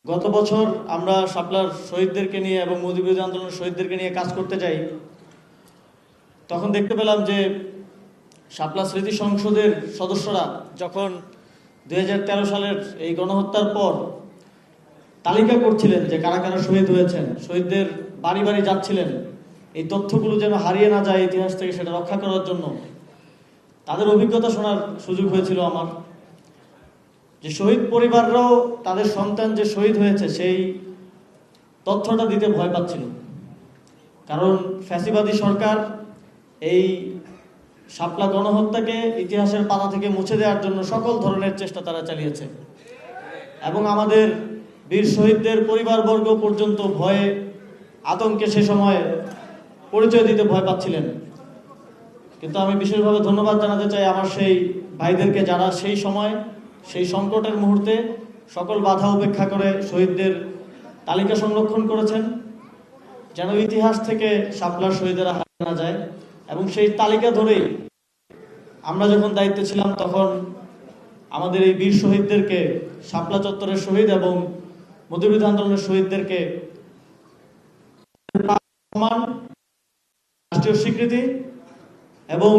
গত বছর আমরা শাপলার শহীদদেরকে নিয়ে এবং মুজিববিরোধী আন্দোলনের শহীদদেরকে নিয়ে কাজ করতে যাই। তখন দেখতে পেলাম যে শাপলা স্মৃতি সংসদের সদস্যরা যখন 2013 সালের এই গণহত্যার পর তালিকা করছিলেন যে কারা কারা শহীদ হয়েছেন, শহীদদের বাড়ি বাড়ি যাচ্ছিলেন এই তথ্যগুলো যেন হারিয়ে না যায় ইতিহাস থেকে, সেটা রক্ষা করার জন্য তাদের অভিজ্ঞতা শোনার সুযোগ হয়েছিল আমার। যে শহীদ পরিবাররাও তাদের সন্তান যে শহীদ হয়েছে সেই তথ্যটা দিতে ভয় পাচ্ছিল, কারণ ফ্যাসিবাদী সরকার এই শাপলা গণহত্যাকে ইতিহাসের পাতা থেকে মুছে দেওয়ার জন্য সকল ধরনের চেষ্টা তারা চালিয়েছে এবং আমাদের বীর শহীদদের পরিবারবর্গ পর্যন্ত ভয়ে আতঙ্কে সে সময় পরিচয় দিতে ভয় পাচ্ছিলেন। কিন্তু আমি বিশেষভাবে ধন্যবাদ জানাতে চাই আমার সেই ভাইদেরকে, যারা সেই সময় সেই সংকটের মুহূর্তে সকল বাধা উপেক্ষা করে শহীদদের তালিকা সংরক্ষণ করেছেন, যেন ইতিহাস থেকে শাপলার শহীদেরা হারিয়ে না যায়। এবং সেই তালিকা ধরেই আমরা যখন দায়িত্বে ছিলাম তখন আমাদের এই বীর শহীদদেরকে, শাপলা চত্বরের শহীদ এবং মুজিববিরোধী আন্দোলনের শহীদদেরকে রাষ্ট্রীয় স্বীকৃতি এবং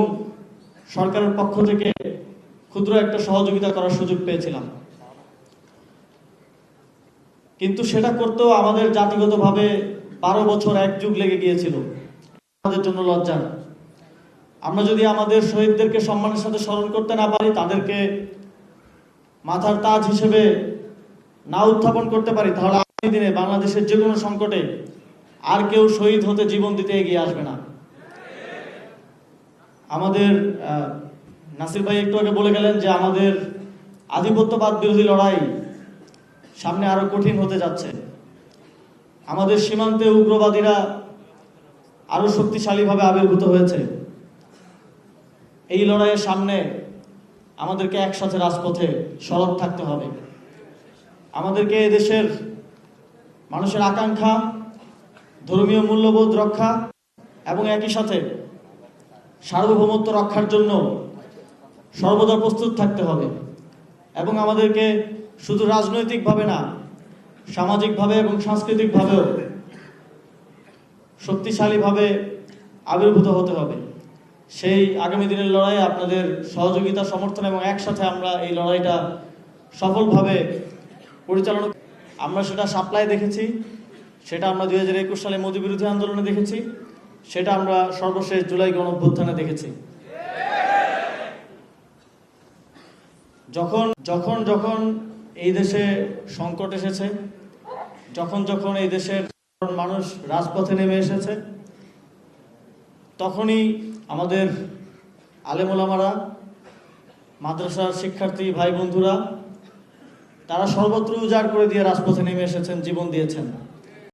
সরকারের পক্ষ থেকে ক্ষুদ্র একটা সহযোগিতা করার সুযোগ পেয়েছিলাম। কিন্তু সেটা করতেও আমাদের জাতিগতভাবে 12 বছর এক যুগ লেগে গিয়েছিল। আমাদের জন্য লজ্জা। আমরা যদি আমাদের শহীদদেরকে সম্মানের সাথে স্মরণ করতে না পারি, তাদেরকে মাথার তাজ হিসেবে না উত্থাপন করতে পারি, তাহলে আগামী দিনে বাংলাদেশের যে কোনো সংকটে আর কেউ শহীদ হতে জীবন দিতে এগিয়ে আসবে না। আমাদের নাসির ভাই একটু আগে বলে গেলেন যে আমাদের আধিপত্যবাদ বিরোধী লড়াই সামনে আরো কঠিন হতে যাচ্ছে। আমাদের সীমান্তে উগ্রবাদীরা আরো শক্তিশালীভাবে আবির্ভূত হয়েছে। এই লড়াইয়ের সামনে আমাদেরকে একসাথে রাজপথে সরব থাকতে হবে। আমাদেরকে এদেশের মানুষের আকাঙ্ক্ষা, ধর্মীয় মূল্যবোধ রক্ষা এবং একই সাথে সার্বভৌমত্ব রক্ষার জন্য সর্বদা প্রস্তুত থাকতে হবে। এবং আমাদেরকে শুধু রাজনৈতিকভাবে না, সামাজিকভাবে এবং সাংস্কৃতিকভাবেও শক্তিশালীভাবে আবির্ভূত হতে হবে। সেই আগামী দিনের লড়াইয়ে আপনাদের সহযোগিতা, সমর্থন এবং একসাথে আমরা এই লড়াইটা সফলভাবে পরিচালনা। আমরা সেটা শাপলায় দেখেছি, সেটা আমরা 2021 সালে মুজিববিরোধী আন্দোলনে দেখেছি, সেটা আমরা সর্বশেষ জুলাই গণঅভ্যুত্থানে দেখেছি। যখন যখন যখন এই দেশে সংকট এসেছে, যখন যখন এই দেশের মানুষ রাজপথে নেমে এসেছে, তখনই আমাদের আলেম ওলামারা, মাদ্রাসার শিক্ষার্থী ভাই বন্ধুরা, তারা সর্বত্র উজাড় করে দিয়ে রাজপথে নেমে এসেছেন, জীবন দিয়েছেন।